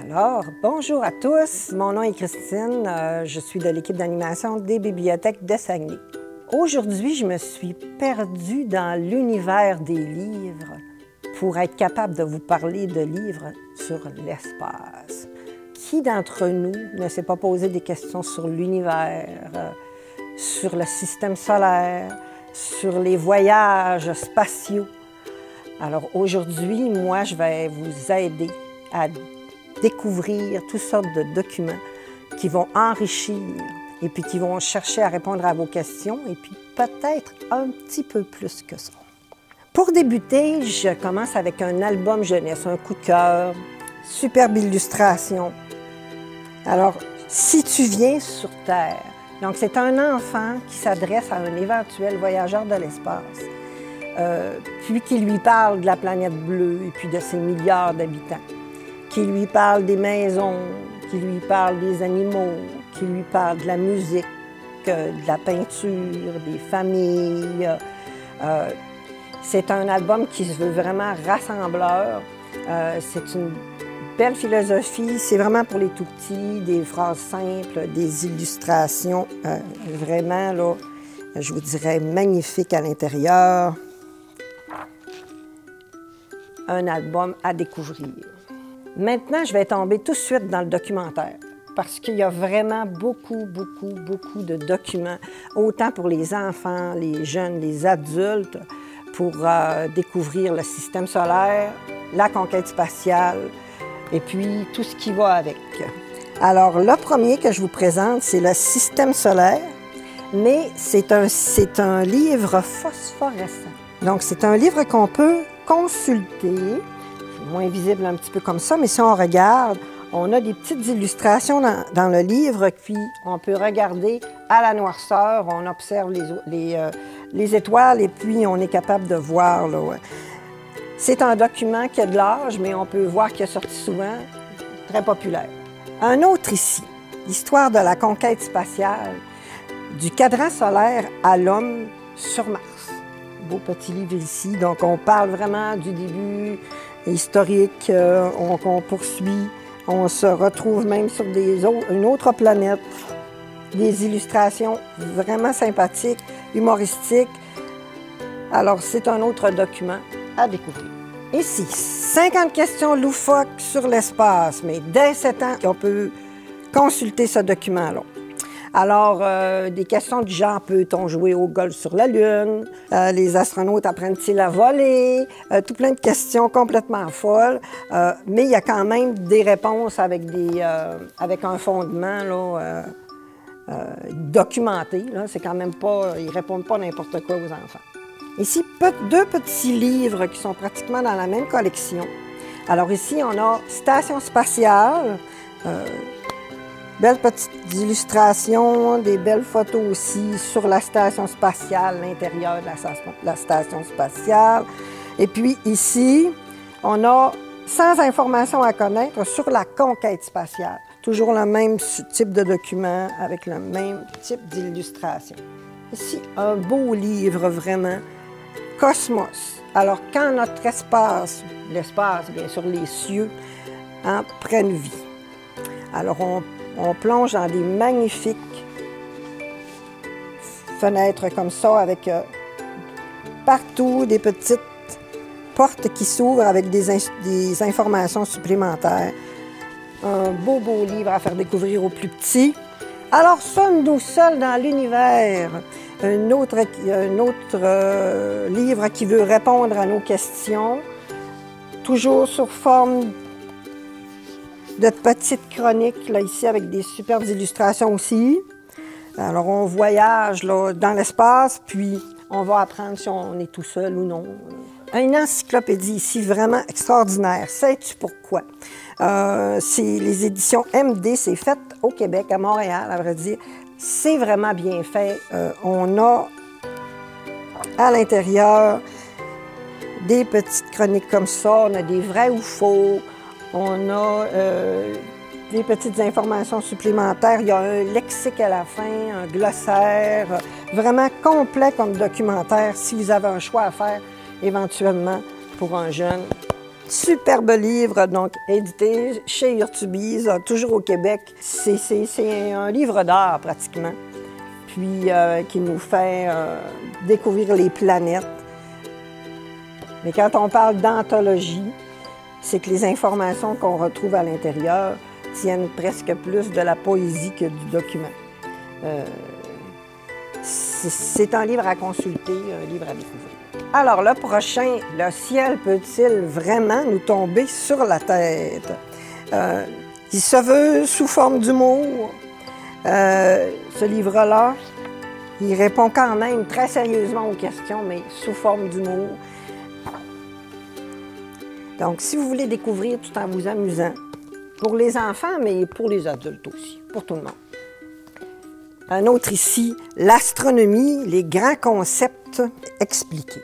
Alors, bonjour à tous. Mon nom est Christine. Je suis de l'équipe d'animation des bibliothèques de Saguenay. Aujourd'hui, je me suis perdue dans l'univers des livres pour être capable de vous parler de livres sur l'espace. Qui d'entre nous ne s'est pas posé des questions sur l'univers, sur le système solaire, sur les voyages spatiaux? Alors aujourd'hui, moi, je vais vous aider à découvrir toutes sortes de documents qui vont enrichir et puis qui vont chercher à répondre à vos questions et puis peut-être un petit peu plus que ça. Pour débuter, je commence avec un album jeunesse, un coup de cœur, superbe illustration. Alors, Si tu viens sur Terre, donc c'est un enfant qui s'adresse à un éventuel voyageur de l'espace, puis qui lui parle de la planète bleue et puis de ses milliards d'habitants, qui lui parle des maisons, qui lui parle des animaux, qui lui parle de la musique, de la peinture, des familles. C'est un album qui se veut vraiment rassembleur. C'est une belle philosophie. C'est vraiment pour les tout-petits, des phrases simples, des illustrations vraiment, là, je vous dirais, magnifiques à l'intérieur. Un album à découvrir. Maintenant, je vais tomber tout de suite dans le documentaire parce qu'il y a vraiment beaucoup de documents, autant pour les enfants, les jeunes, les adultes, pour découvrir le système solaire, la conquête spatiale et puis tout ce qui va avec. Alors, le premier que je vous présente, c'est le système solaire, mais c'est un livre phosphorescent. Donc, c'est un livre qu'on peut consulter. Moins visible un petit peu comme ça, mais si on regarde, on a des petites illustrations dans le livre, puis on peut regarder à la noirceur, on observe les étoiles et puis on est capable de voir. C'est un document qui a de l'âge, mais on peut voir qu'il est sorti souvent, très populaire. Un autre ici, l'histoire de la conquête spatiale, du cadran solaire à l'homme sur Mars. Beau petit livre ici, donc on parle vraiment du début historique, on poursuit, on se retrouve même sur une autre planète, des illustrations vraiment sympathiques, humoristiques. Alors, c'est un autre document à découvrir. Ici, 50 questions loufoques sur l'espace, mais dès 7 ans, on peut consulter ce document-là. Alors, des questions du genre, peut-on jouer au golf sur la Lune? Les astronautes apprennent-ils à voler? Tout plein de questions complètement folles, mais il y a quand même des réponses avec un fondement là, documenté. C'est quand même pas, ils répondent pas n'importe quoi aux enfants. Ici, deux petits livres qui sont pratiquement dans la même collection. Alors ici, on a Station spatiale. Belles petites illustrations, des belles photos aussi sur la station spatiale, l'intérieur de la station spatiale. Et puis ici, on a 100 informations à connaître sur la conquête spatiale. Toujours le même type de document avec le même type d'illustration. Ici, un beau livre vraiment, Cosmos. Alors, quand notre espace, l'espace, bien sûr, les cieux, prennent vie. Alors, on plonge dans des magnifiques fenêtres comme ça, avec partout des petites portes qui s'ouvrent avec des informations supplémentaires. Un beau livre à faire découvrir aux plus petits. Alors, sommes-nous seuls dans l'univers? Un autre livre qui veut répondre à nos questions, toujours sur forme de petites chroniques, là, ici, avec des superbes illustrations aussi. Alors, on voyage là, dans l'espace, puis on va apprendre si on est tout seul ou non. Une encyclopédie ici, vraiment extraordinaire. Sais-tu pourquoi? C'est les éditions MD, c'est fait au Québec, à Montréal, à vrai dire. C'est vraiment bien fait. On a à l'intérieur des petites chroniques comme ça. On a des vrais ou faux. On a des petites informations supplémentaires. Il y a un lexique à la fin, un glossaire, vraiment complet comme documentaire si vous avez un choix à faire éventuellement pour un jeune. Superbe livre, donc édité chez Urtubise, toujours au Québec. C'est un livre d'art pratiquement, puis qui nous fait découvrir les planètes. Mais quand on parle d'anthologie, c'est que les informations qu'on retrouve à l'intérieur tiennent presque plus de la poésie que du document. C'est un livre à consulter, un livre à découvrir. Alors le prochain, le ciel peut-il vraiment nous tomber sur la tête? Il se veut sous forme d'humour. Ce livre-là, il répond quand même très sérieusement aux questions, mais sous forme d'humour. Donc, si vous voulez découvrir tout en vous amusant, pour les enfants, mais pour les adultes aussi, pour tout le monde. Un autre ici, l'astronomie, les grands concepts expliqués.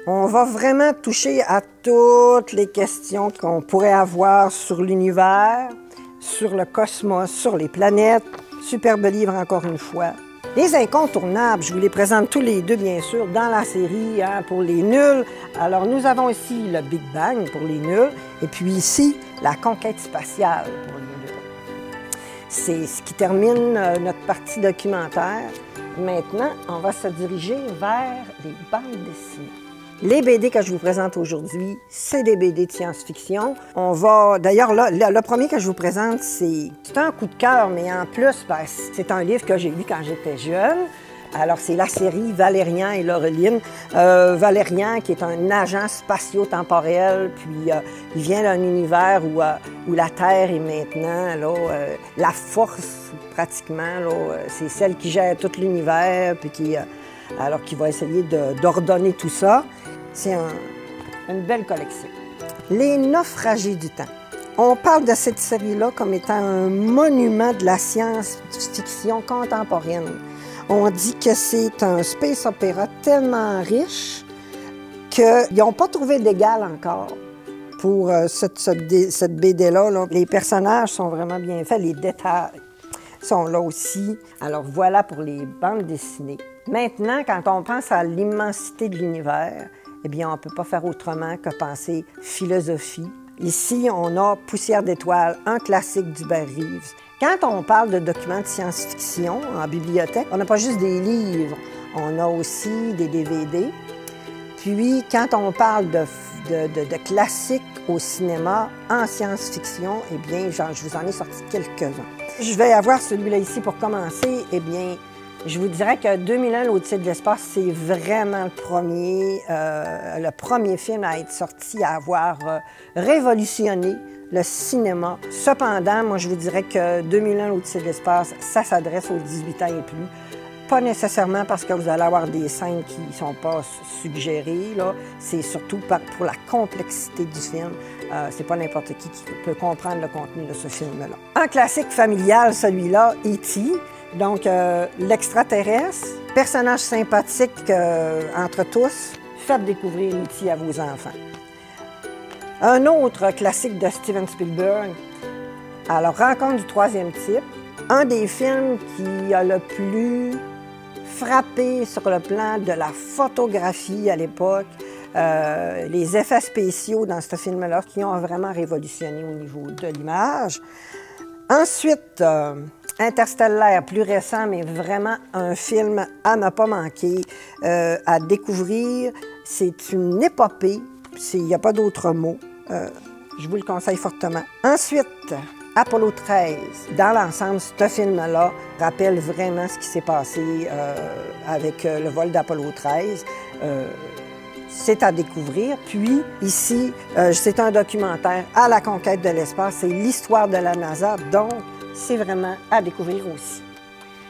On va vraiment toucher à toutes les questions qu'on pourrait avoir sur l'univers, sur le cosmos, sur les planètes. Superbe livre encore une fois. Les incontournables, je vous les présente tous les deux, bien sûr, dans la série pour les nuls. Alors, nous avons ici le Big Bang pour les nuls, et puis ici, la conquête spatiale pour les nuls. C'est ce qui termine notre partie documentaire. Maintenant, on va se diriger vers les bandes dessinées. Les BD que je vous présente aujourd'hui, c'est des BD de science-fiction. On va, d'ailleurs, là, le premier que je vous présente, c'est un coup de cœur, mais en plus, ben, c'est un livre que j'ai lu quand j'étais jeune. Alors, c'est la série Valérian et Laureline. Valérian, qui est un agent spatio-temporel, puis il vient d'un univers où la Terre est maintenant, là, la force, pratiquement, c'est celle qui gère tout l'univers, puis qui va essayer d'ordonner tout ça. C'est une belle collection. Les naufragés du temps. On parle de cette série-là comme étant un monument de la science-fiction contemporaine. On dit que c'est un space opéra tellement riche qu'ils n'ont pas trouvé d'égal encore pour cette BD-là. Les personnages sont vraiment bien faits, les détails sont là aussi. Alors voilà pour les bandes dessinées. Maintenant, quand on pense à l'immensité de l'univers, eh bien, on ne peut pas faire autrement que penser philosophie. Ici, on a Poussière d'étoiles, un classique d'Hubert Reeves. Quand on parle de documents de science-fiction en bibliothèque, on n'a pas juste des livres, on a aussi des DVD. Puis, quand on parle de classiques au cinéma en science-fiction, eh bien, je vous en ai sorti quelques-uns. Je vais avoir celui-là ici pour commencer. Eh bien, je vous dirais que 2001, l'Odyssée de l'espace, c'est vraiment le premier film à être sorti, à avoir révolutionné le cinéma. Cependant, moi, je vous dirais que 2001, l'Odyssée de l'espace, ça s'adresse aux 18 ans et plus. Pas nécessairement parce que vous allez avoir des scènes qui ne sont pas suggérées, là. C'est surtout pour la complexité du film. C'est pas n'importe qui peut comprendre le contenu de ce film-là. Un classique familial, celui-là, E.T., donc l'extraterrestre, personnage sympathique entre tous. Faites découvrir E.T. à vos enfants. Un autre classique de Steven Spielberg, alors Rencontre du troisième type, un des films qui a le plus frappé sur le plan de la photographie à l'époque, les effets spéciaux dans ce film-là qui ont vraiment révolutionné au niveau de l'image. Ensuite, Interstellaire, plus récent, mais vraiment un film à ne pas manquer, à découvrir. C'est une épopée, il n'y a pas d'autre mot. Je vous le conseille fortement. Ensuite, Apollo 13. Dans l'ensemble, ce film-là rappelle vraiment ce qui s'est passé avec le vol d'Apollo 13. C'est à découvrir. Puis, ici, c'est un documentaire à la conquête de l'espace. C'est l'histoire de la NASA, donc c'est vraiment à découvrir aussi.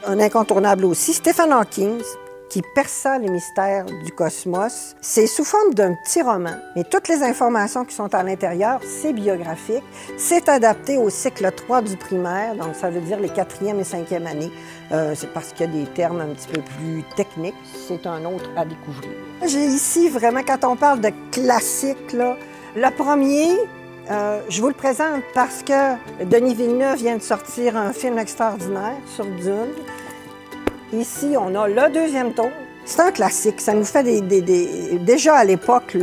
Un incontournable aussi, Stephen Hawking, qui perça les mystères du cosmos. C'est sous forme d'un petit roman, mais toutes les informations qui sont à l'intérieur, c'est biographique. C'est adapté au cycle 3 du primaire, donc ça veut dire les 4e et 5e années. C'est parce qu'il y a des termes un petit peu plus techniques. C'est un autre à découvrir. J'ai ici vraiment, quand on parle de classique, là, le premier, je vous le présente parce que Denis Villeneuve vient de sortir un film extraordinaire sur Dune. Ici, on a le deuxième tome, C'est un classique. Ça nous fait déjà à l'époque,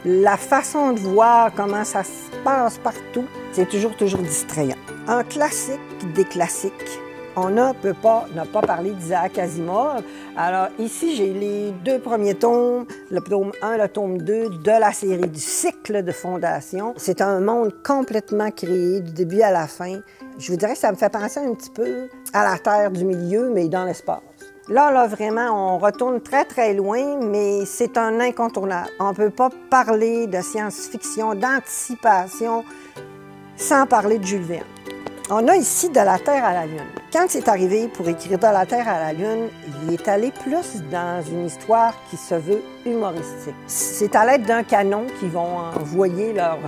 la façon de voir comment ça se passe partout, c'est toujours distrayant. Un classique des classiques. On ne peut pas ne pas parler d'Isaac Asimov. Alors ici, j'ai les 2 premiers tomes, le tome 1, le tome 2 de la série du cycle de Fondation. C'est un monde complètement créé du début à la fin. Je vous dirais que ça me fait penser un petit peu à la Terre du milieu, mais dans l'espace. Là, vraiment, on retourne très loin, mais c'est un incontournable. On ne peut pas parler de science-fiction, d'anticipation, sans parler de Jules Verne. On a ici De la Terre à la Lune. Quand c'est arrivé pour écrire De la Terre à la Lune, il est allé plus dans une histoire qui se veut humoristique. C'est à l'aide d'un canon qu'ils vont envoyer leurs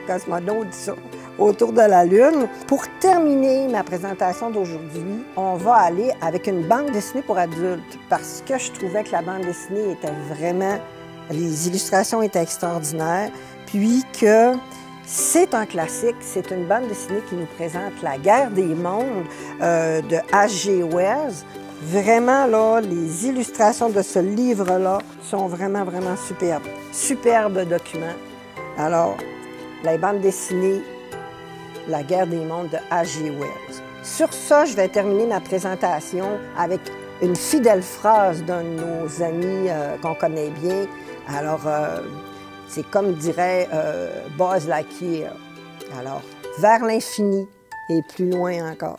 cosmonautes autour de la Lune. Pour terminer ma présentation d'aujourd'hui, on va aller avec une bande dessinée pour adultes parce que je trouvais que la bande dessinée était vraiment... Les illustrations étaient extraordinaires, puis que c'est un classique, c'est une bande dessinée qui nous présente la guerre des mondes de H.G. Wells. Vraiment, là, les illustrations de ce livre-là sont vraiment superbes. Superbe document. Alors, la bande dessinée La guerre des mondes de H.G. Wells. Sur ça, je vais terminer ma présentation avec une fidèle phrase d'un de nos amis qu'on connaît bien. Alors, c'est comme dirait Buzz Lightyear. Alors, vers l'infini et plus loin encore.